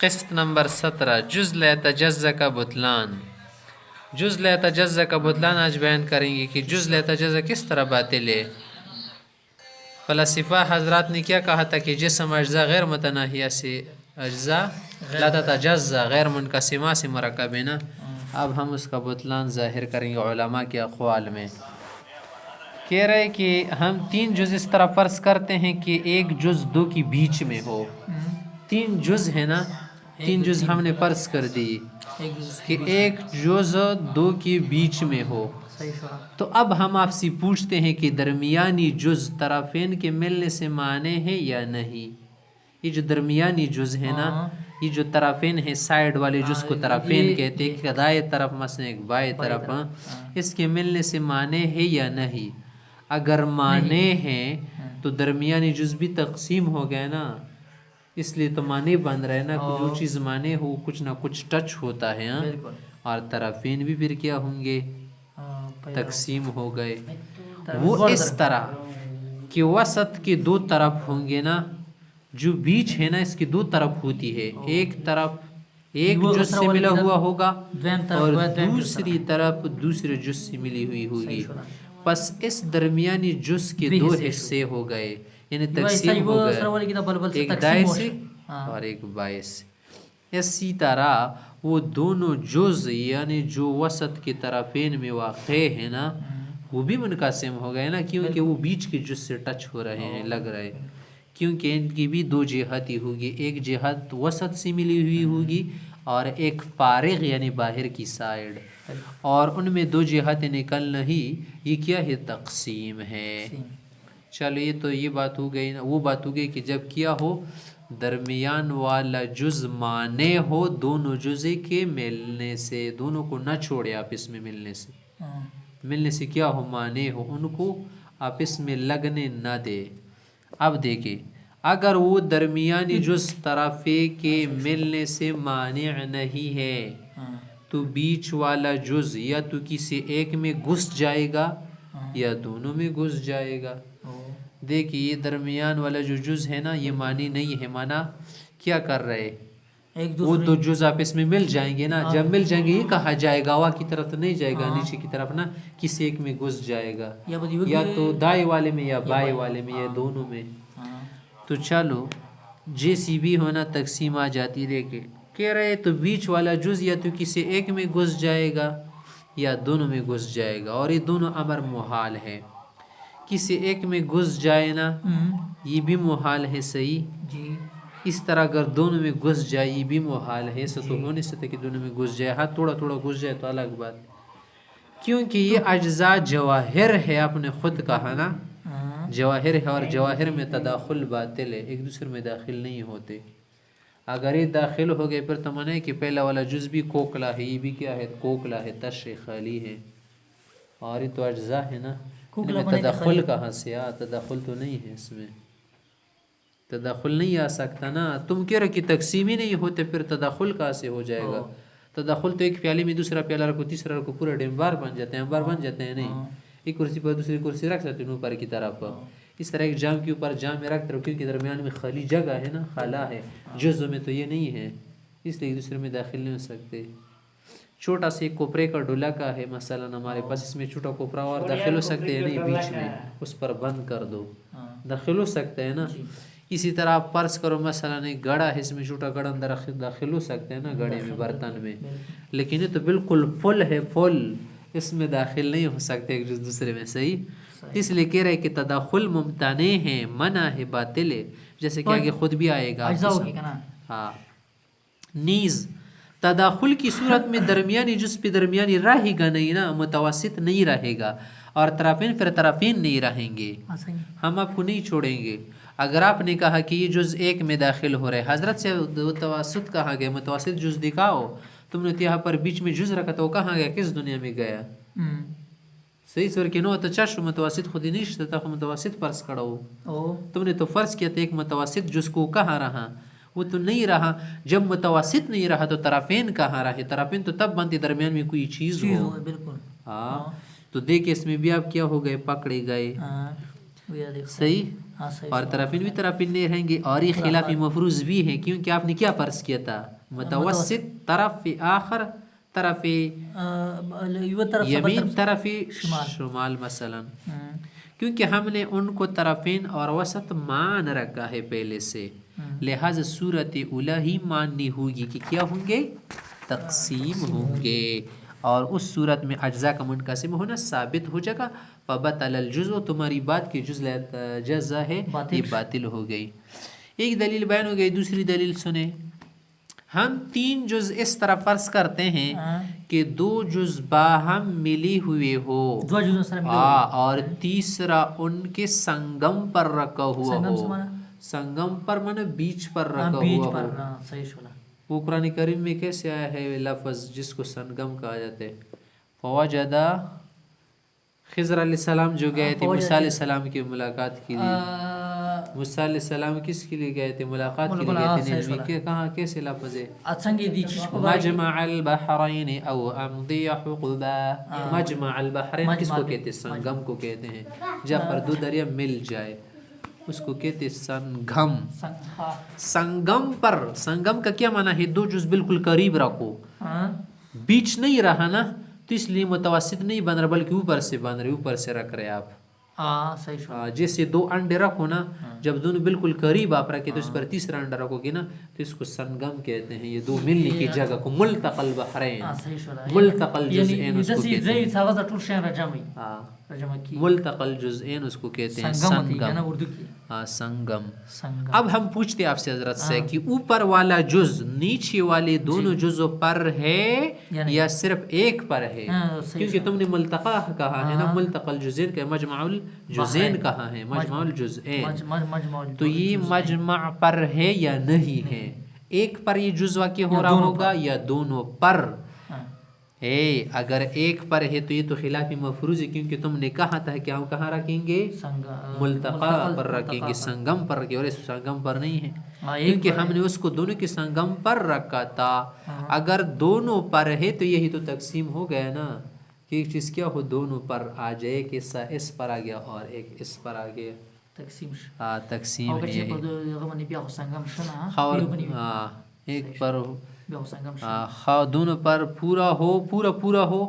قسط نمبر 17 جز لا یتجزا کا بطلان. جز لا یتجزا کا بطلان آج بیان کریں گے کہ جز لا یتجزا کس طرح باطل ہے. فلسفہ حضرات نے کیا کہا تھا کہ جسم اجزاء غیر متناہیہ سے اجزاء لا تتجزا غیر منقسمہ سے مرکب ہے نا. اب ہم اس کا بطلان ظاہر کریں گے علماء کے اقوال میں. کہہ رہے کہ ہم 3 جز اس طرح فرض کرتے ہیں کہ ایک جز 2 کی بیچ میں ہو. 3 جز ہے نا، 3 جز ہم نے فرض کر دی کہ ایک جز 2 کی بیچ میں ہو. تو اب ہم آپ سے پوچھتے ہیں کہ درمیانی جز طرفین کے ملنے سے مانے ہے یا نہیں. یہ جو درمیانی جز ہے نا، یہ جو طرفین ہے سائیڈ والے جز کو طرفین کہتے ہیں، ایک دائیں طرف مثلا ایک بائیں طرف، اس کے ملنے سے مانے ہے یا نہیں. اگر مانے ہیں تو درمیانی جز بھی تقسیم ہو گئے نا، اس لیے تو معنی بن رہے نا. جو چیز معنی ہو کچھ نہ کچھ ٹچ ہوتا ہے. اور طرفین بھی پھر کیا ہوں گے، تقسیم ہو گئے. وہ اس طرح کہ وسط کے 2 طرف ہوں گے نا، جو بیچ ہے نا اس کی 2 طرف ہوتی ہے. ایک طرف ایک جز سے ملا ہوا ہوگا اور دوسری طرف دوسرے جز سے ملی ہوئی ہوگی. پس اس درمیانی جز کے 2 حصے ہو گئے، یعنی تقسیم ہو گئے، ایک دائیں سے اور ایک بائیں سے. اسی طرح وہ دونوں جز یعنی جو وسط کے طرفین میں واقع ہے نا، وہ بھی منقسم ہو گئے نا، کیونکہ وہ بیچ کے جز سے ٹچ ہو رہے ہیں، لگ رہے، کیونکہ ان کی بھی 2 جہتی ہوگی. ایک جہت وسط سے ملی ہوئی ہوگی اور ایک فارغ یعنی باہر کی سائیڈ، اور ان میں 2 جہتیں نکلنا ہی یہ کیا ہے، تقسیم ہے. چلو یہ تو یہ بات ہو گئی نا. وہ بات ہو گئی کہ جب کیا ہو، درمیان والا جز مانے ہو دونوں جزے کے ملنے سے، دونوں کو نہ چھوڑے آپس میں ملنے سے. ملنے سے کیا ہو، مانے ہو، ان کو آپس میں لگنے نہ دے. اب دیکھیں اگر وہ درمیانی جز طرفے کے ملنے سے مانع نہیں ہے تو بیچ والا جز یا تو کسی ایک میں گھس جائے گا یا دونوں میں گھس جائے گا. دیکھیے یہ درمیان والا جو جز ہے نا، یہ معنی نہیں ہے. مانا کیا کر رہے، وہ 2 جز آپس میں مل جائیں گے نا. جب مل جائیں گے یہ کہا جائے گا، ہوا کی طرف تو نہیں جائے گا، نیچے کی طرف نا، کسی ایک میں گھس جائے گا، یا تو دائیں والے میں یا بائیں والے میں یا دونوں میں. تو چلو جیسی بھی ہونا تقسیم آ جاتی. دیکھے کہہ رہے تو بیچ والا جز یا تو کسی ایک میں گھس جائے گا یا دونوں میں گھس جائے گا، اور یہ دونوں امر محال ہے. کسی ایک میں گھس جائے نا، یہ بھی محال ہے. صحیح. اس طرح اگر دونوں میں گھس جائے یہ بھی محال ہے. ایسا تو ہو نہیں سکتا کہ دونوں میں گھس جائے. ہاں تھوڑا تھوڑا گھس جائے تو الگ بات، کیونکہ یہ اجزاء جواہر ہے. آپ نے خود کہا نا جواہر ہے، اور جواہر میں تداخل باطل ہے، ایک دوسرے میں داخل نہیں ہوتے. اگر یہ داخل ہو گئے پھر تو منع ہے کہ پہلا والا جز بھی کوکلا ہے، یہ بھی کیا ہے، کوکلا ہے، تش خالی ہے. اور یہ تو اجزاء ہے نا، ان میں تداخل کہاں سے تداخل تو نہیں ہے، اس میں تداخل نہیں آ سکتا نا. تم کہہ رہے کہ تقسیم ہی نہیں ہوتے، پھر تداخل کہاں سے ہو جائے گا. تداخل تو ایک پیالے میں دوسرا پیالہ رکھو، تیسرا رکھو، پورا ڈیمبار بن جاتے ہیں، انبار بن جاتے ہیں. نہیں، ایک کرسی پر دوسری کرسی رکھ سکتے ہیں اوپر کی طرف. اس طرح ایک جام کے اوپر جام میں رکھتے رہو، کیونکہ درمیان میں خالی جگہ ہے نا، خلا ہے. جزء میں تو یہ نہیں ہے، اس لیے ایک دوسرے میں داخل نہیں ہو سکتے. چھوٹا سے ایک کوپرے کا ڈولا کا ہے مثلا ہمارے پاس، اس میں چھوٹا کوپرا اور داخل ہو سکتے ہیں نہیں، بیچ میں اس پر بند کر دو، داخل ہو سکتے ہیں نا. اسی طرح آپ فرض کرو مثلا ایک گڑا ہے، اس میں چھوٹا گڑا اندر داخل ہو سکتے ہیں نا، گڑے میں، برتن میں. لیکن یہ تو بالکل فل ہے، فل، اس میں داخل نہیں ہو سکتے ایک دوسرے میں. صحیح. اس لیے کہہ رہے کہ تداخل ممتنع ہے، منع ہے، باطل ہے. جیسے کہ آگے خود بھی آئے گا. ہاں نیز تداخل کی صورت میں درمیانی جز پہ درمیانی رہے گا نہیں نا، متوسط نہیں رہے گا، اور طرفین پھر طرفین نہیں رہیں گے. ہم آپ کو نہیں چھوڑیں گے. اگر آپ نے کہا کہ یہ جز ایک میں داخل ہو رہے، حضرت سے متوسط کہا گیا، متوسط جز دکھاؤ. تم نے یہاں پر بیچ میں جز رکھا تو وہ کہاں گیا، کس دنیا میں گیا. صحیح سور کہ نو تو چاشو متوسط خود ہی نہیں شتا، متوسط فرض کرو. تم نے تو فرض کیا تھا ایک متوسط جز کو کہاں رہا، وہ تو نہیں رہا. جب متوسط نہیں رہا تو طرفین کہاں رہے. طرفین تو تب بنتی درمیان میں کوئی چیز ہو. ہاں تو دیکھ اس میں بھی آپ کیا ہو گئے، پکڑے گئے. صحیح. اور طرفین بھی طرفین نہیں رہیں گے، اور یہ خلاف مفروض بھی ہے کیونکہ آپ نے کیا فرض کیا تھا؟ متوسط طرف آخر، طرف یمین، طرف شمال مثلا، کیونکہ ہم نے ان کو طرفین اور وسط مان رکھا ہے پہلے سے، لہذا صورت اولی ہی ماننی ہوگی کہ کیا ہوں گے؟ تقسیم ہوں گے، اور اس صورت میں اجزاء کا منقسم ہونا ثابت ہو جائے گا۔ فبطل الجزء، تمہاری بات کی جزء ہے یہ باطل ہو گئی۔ ایک دلیل بیان ہو گئی، دوسری دلیل سنیں۔ ہم 3 جز اس طرح فرض کرتے ہیں کہ 2 جز باہم ملی ہوئے ہو، اور تیسرا ان کے سنگم پر رکھا ہوا ہو۔ سنگم پر مانا بیچ پر رکھا ہوا ہو۔ وہ قرآن کریم میں کیسے آیا ہے لفظ جس کو سنگم کہا جاتا ہے؟ فوجدہ خضر علیہ السلام جو گئے تھے موسیٰ علیہ السلام کی ملاقات کے لیے، موسیٰ علیہ السلام کس کے لیے گئے تھے؟ ملاقات کے لیے گئے تھے، نیلوی کے کہاں کیسے لفظ ہے؟ مجمع البحرین او امضی حقبا۔ مجمع البحرین کس کو کہتے ہیں؟ سنگم کو کہتے ہیں، جب پر 2 دریا مل جائے اس کو کہتے سنگم۔ سنگم پر، سنگم کا کیا معنی ہے؟ 2 جز بالکل قریب رکھو، بیچ نہیں رہا نا، تو اس لیے متوسط نہیں بن رہا بلکہ اوپر سے بن رہے، اوپر سے رکھ رہے آپ۔ جیسے 2 انڈے رکھو نا، جب دونوں بالکل قریب آپ رکھے تو اس پر تیسرا انڈا رکھو گے نا تو اس کو سنگم کہتے ہیں۔ یہ 2 ملنے کی جگہ کو ملتقى البحرین، ملتقى الجزئین اس کو کہتے ہیں۔ ملتقى الجزئین اس کو کہتے ہیں سنگم۔ سنگم۔ اب ہم پوچھتے ہیں آپ سے حضرت سے کہ اوپر والا جز نیچے والے دونوں جزوں پر ہے یا صرف ایک پر ہے؟ کیونکہ تم نے ملتقى کہا ہے نا، ملتقى الجزئین کا، مجمع الجزئین کہا ہے، مجمع الجزئین، تو یہ مجمع پر ہے یا نہیں ہے؟ ایک پر یہ جز واقع ہو رہا ہوگا یا دونوں پر ہے؟ اگر ایک پر ہے تو یہ تو خلاف مفروض ہے، کیونکہ تم نے کہا تھا کہ ہم کہاں رکھیں گے؟ ملتقى پر رکھیں گے، سنگم پر رکھیں گے، اور اس سنگم پر نہیں ہے کیونکہ ہم نے اس کو دونوں کے سنگم پر رکھا تھا۔ اگر دونوں پر ہے تو یہی تو تقسیم ہو گیا نا، کہ ایک چیز کیا ہو دونوں پر آ جائے، ایک حصہ اس پر آ گیا اور ایک اس پر آ گیا، تقسیم ہے یہی۔ ایک پر دونوں پر پورا ہو، پورا ہو،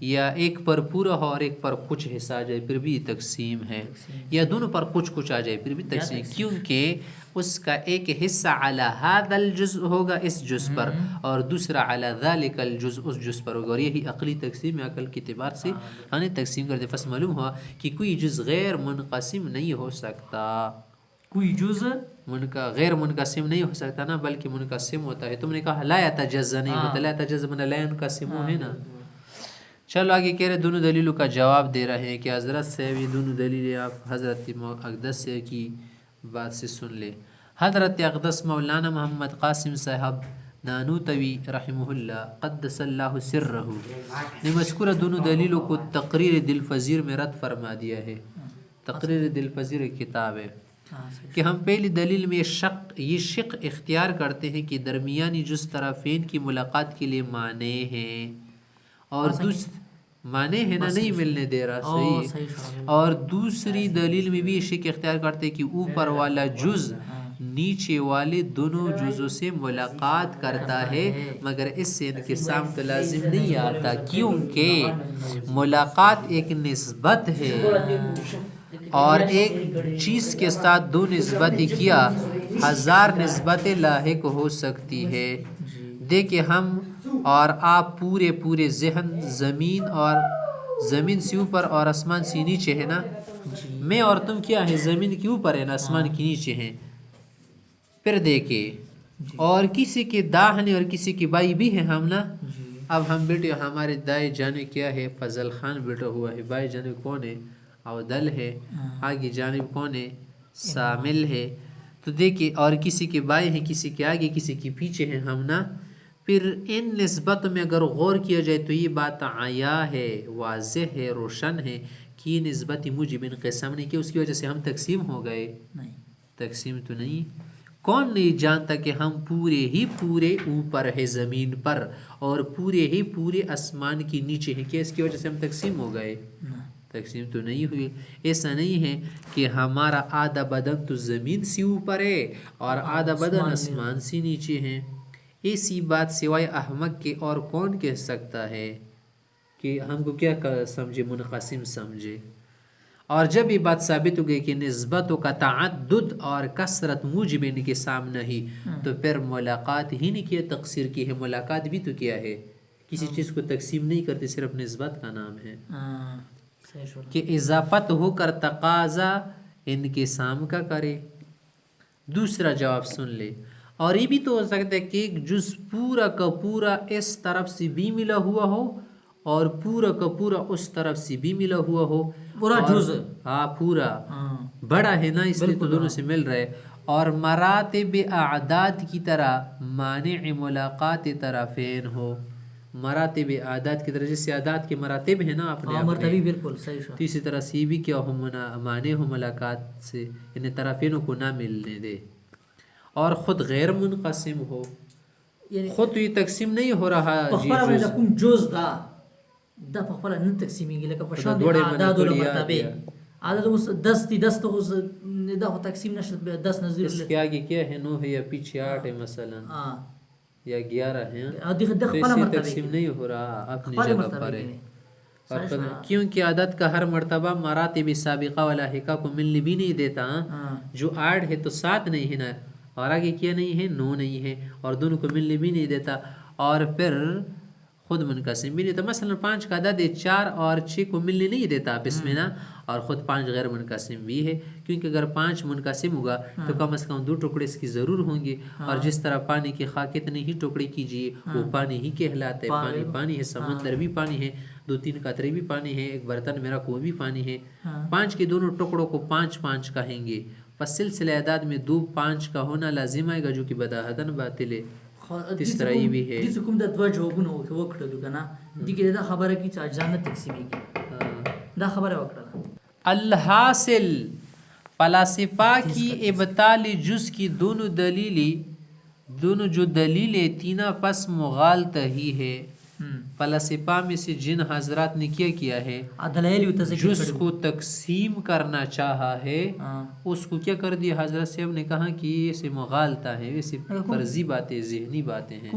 یا ایک پر پورا ہو اور ایک پر کچھ حصہ آ جائے پھر بھی تقسیم ہے، یا دونوں پر کچھ آ جائے پھر بھی تقسیم، کیونکہ اس کا ایک حصہ علی هذا الجزء ہوگا اس جز پر، اور دوسرا علی ذلك الجزء اس جز پر ہوگا، اور یہی عقلی تقسیم ہے۔ عقل کے اعتبار سے ہمیں تقسیم کرتے، پس معلوم ہوا کہ کوئی جز غیر منقسم نہیں ہو سکتا، کوئی جز غیر منقسم نہیں ہو سکتا نا، بلکہ منقسم ہوتا ہے۔ تم نے کہا لا يتجزا نہیں ہوتا، لا يتجزا من لا ينقسم ہے نا۔ چلو آگے کہہ رہے دونوں دلیلوں کا جواب دے رہے ہیں کہ حضرت سے بھی دونوں دلیلیں آپ حضرت اقدس سے کی بات سے سن لے۔ حضرت اقدس مولانا محمد قاسم صاحب نانوتوی رحمہ اللہ قدس اللہ سرہ نے مذکورہ دونوں دلیلوں کو تقریر دلپذیر میں رد فرما دیا ہے۔ تقریر دلپذیر کتاب ہے کہ ہم پہلی دلیل میں یہ شق اختیار کرتے ہیں کہ درمیانی جز طرفین کی ملاقات کے لیے مانے ہیں، اور مانے ہیں نا، نہیں ملنے دے رہا، صحیح۔ اور دوسری دلیل میں بھی یہ شق اختیار کرتے ہیں کہ اوپر والا جز نیچے والے دونوں جزوں سے ملاقات کرتا ہے، مگر اس سے انقسام تو لازم نہیں آتا، کیونکہ ملاقات ایک نسبت ہے، اور ایک چیز کے ساتھ 2 نسبتیں کیا 1000 نسبتیں لاحق ہو سکتی ہے۔ دیکھیں ہم اور آپ پورے ذہن زمین سے اوپر اور آسمان سے نیچے ہے نا، میں اور تم کیا ہے؟ زمین کے اوپر ہے نا، آسمان کے نیچے ہیں۔ پھر دیکھیں اور کسی کے داہنے اور کسی کے بائیں بھی ہیں ہم نا۔ اب ہم بیٹے ہمارے دائیں جانب کیا ہے؟ فضل خان بیٹا ہوا ہے، بائیں جانب کون ہے؟ عودل ہے، آگے جانب کون ہے؟ سامل ہے۔ تو دیکھیں اور کسی کے بائیں ہیں، کسی کے آگے، کسی کے پیچھے ہیں ہم نا۔ پھر ان نسبت میں اگر غور کیا جائے تو یہ بات عیا ہے، واضح ہے، روشن ہے کہ یہ نسبت موجب انقسام نہیں، کہ اس کی وجہ سے ہم تقسیم ہو گئے، تقسیم تو نہیں۔ کون نہیں جانتا کہ ہم پورے اوپر ہے زمین پر، اور پورے آسمان کے نیچے ہیں، کہ اس کی وجہ سے ہم تقسیم ہو گئے، تقسیم تو نہیں ہوئی. ایسا نہیں ہے کہ ہمارا آدھا بدن تو زمین سے اوپر ہے اور آدھا بدن آسمان سے نیچے ہے. ایسی بات سوائے احمق کے اور کون کہہ سکتا ہے کہ ہم کو کیا سمجھے منقسم سمجھے. اور جب یہ بات ثابت ہو گئی کہ نسبتوں کا تعدد اور کثرت موجب انقسام نہیں تو پھر ملاقات ہی نہیں کیا تقصیر کی ہے. ملاقات بھی تو کیا ہے, کسی چیز کو تقسیم نہیں کرتے, صرف نسبت کا نام ہے. کہ اضافت ہو کر تقاضا انقسام کا کرے. دوسرا جواب سن لے. اور یہ بھی تو ہو سکتا ہے کہ ایک جز پورا کا پورا اس طرف سے بھی ملا ہوا ہو اور پورا کا پورا اس طرف سے بھی ملا ہوا ہو. پورا جز, ہاں پورا بڑا ہے نا, اس لیے تو دونوں سے مل رہے. اور مراتب اعداد کی طرح مانع ملاقات طرفین ہو. مراتب اعداد کی طرح جیسے اعداد کے مراتب ہیں نا اپنے مرتبی, بالکل صحیح. تو اسی طرح سی بھی کیا ہو مانع ہو ملاقات سے, یعنی طرفینوں کو نہ ملنے دے. اور خود غیر منقسم ہو, خود یہ تقسیم نہیں ہو رہا. جز دا پخپله نه تقسیمیږي لکه په شان د اعدادو له مرتبه. عدد 10 دي, 10 تو دا خو تقسیم نشد, 10 نظیر اس کے آگے کیا ہے 9 ہے یا پیچھے 8 ہے مثلا یا 11 ہے, تو اسی تقسیم نہیں ہو رہا, اپنی جگہ پر ہے. اور کیونکہ عدد کا ہر مرتبہ مراتب سابقہ و لاحقہ کو ملنے بھی نہیں دیتا. جو 8 ہے تو 7 نہیں ہے نا, اور آگے کیا نہیں ہے 9 نہیں ہے, اور دونوں کو ملنے بھی نہیں دیتا. اور پھر خود منقسم بھی نہیں تو مثلا 5 کا عدد 4 اور 6 کو ملنے نہیں دیتا آپس میں نا, اور خود 5 غیر منقسم بھی ہے. کیونکہ اگر 5 منقسم ہوگا تو کم از کم 2 ٹکڑے اس کی ضرور ہوں گے. اور جس طرح پانی کی خواہ کتنے ہی ٹکڑے کیجیے وہ پانی ہی کہلاتا ہے. پانی پانی ہے, سمندر بھی پانی ہے, 2-3 قطرے بھی پانی ہے, ایک برتن میرا کو بھی پانی ہے. 5 کے دونوں ٹکڑوں کو 5-5 کہیں گے. پس سلسلہ اعداد میں 2-5 کا ہونا لازم آئے گا جو کہ بداہتاً باطل ہے. اس طرح یہ بھی ہے. دې کوم د دوه جوابونه وکړلو کنه, دې کې دا خبره کی چې اجزا نه تقسیمیږي, دا خبره وکړه. الحاصل فلاسفہ کی ابطال جز کی دونوں جو دلیلیں تینہ پس مغالطہ ہی ہے. فلاسفہ میں سے جن حضرات نے کیا ہے جز کو تقسیم کرنا چاہا ہے, اس کو کیا کر دیا حضرت صاحب نے کہا کہ یہ اسے مغالطہ ہے, اسے فرضی باتیں ذہنی باتیں ہیں.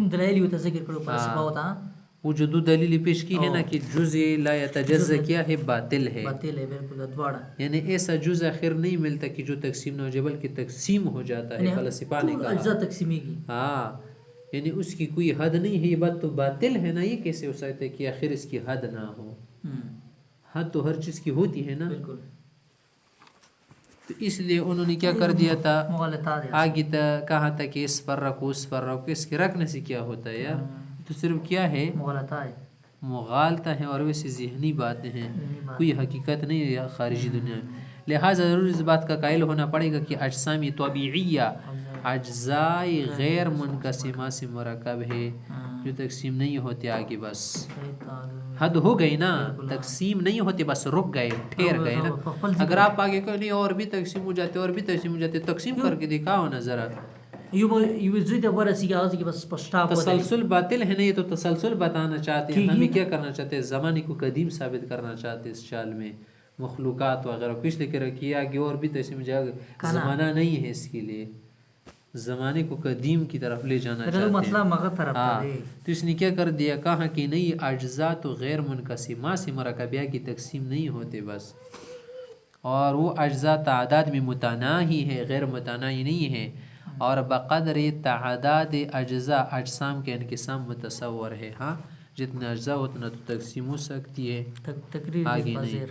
وہ جو 2 دلیل پیش کی ہے نا کہ جز لا یتجزا کیا ہے باطل ہے, یعنی ایسا جز آخر نہیں ملتا کہ جو تقسیم نہ ہو جائے بلکہ تقسیم ہو جاتا ہے. فلسفہ نے کہا ہاں, یعنی اس کی کوئی حد نہیں ہے. یہ بات تو باطل ہے نا, یہ کیسے ہو سکتا ہے کہ آخر اس کی حد نہ ہو. حد تو ہر چیز کی ہوتی ہے نا. تو اس لیے انہوں نے کیا کر دیا تھا, آگے کہا تھا کہ اس پر رکھو اس پر رکھو. اس کے رکھنے سے کیا ہوتا ہے یار, تو صرف کیا ہے مغالطہ ہے, اور ویسے ذہنی باتیں ہیں, کوئی حقیقت نہیں ہے خارجی دنیا میں. لہٰذا ضرور اس بات کا قائل ہونا پڑے گا کہ اجسام طبیعیہ اجزائے غیر منقسمہ سے مرکب ہے جو تقسیم نہیں ہوتے. آگے بس حد ہو گئی نا, تقسیم نہیں ہوتے, بس رک گئے, ٹھہر گئے نا. اگر آپ آگے کہ نہیں اور بھی تقسیم ہو جاتے اور بھی تقسیم ہو جاتے, تقسیم کر کے دکھاؤ نا ذرا. تسلسل باطل ہے نا, یہ تو تسلسل بتانا چاہتے ہیں. ہمیں کیا کرنا چاہتے ہیں, زمانے کو قدیم ثابت کرنا چاہتے ہیں اس چال میں. مخلوقات وغیرہ کچھ لے کے رکھیے آگے اور بھی تقسیم جائے, زمانہ نہیں ہے اس کے لیے, زمانے کو قدیم کی طرف لے جانا چاہتے ہیں. ہاں, تو اس نے کیا کر دیا, کہا کہ نہیں اجزاء تو غیر منقسمہ سے مرکبیہ کی تقسیم نہیں ہوتے بس, اور وہ اجزاء تعداد میں متناہی ہے, غیر متناہی نہیں ہے. اور بقدر تعداد اجزاء اجسام کے انقسام متصور ہے. ہاں, جتنا اجزاء اتنا تو تقسیم ہو سکتی ہے, آگے نہیں.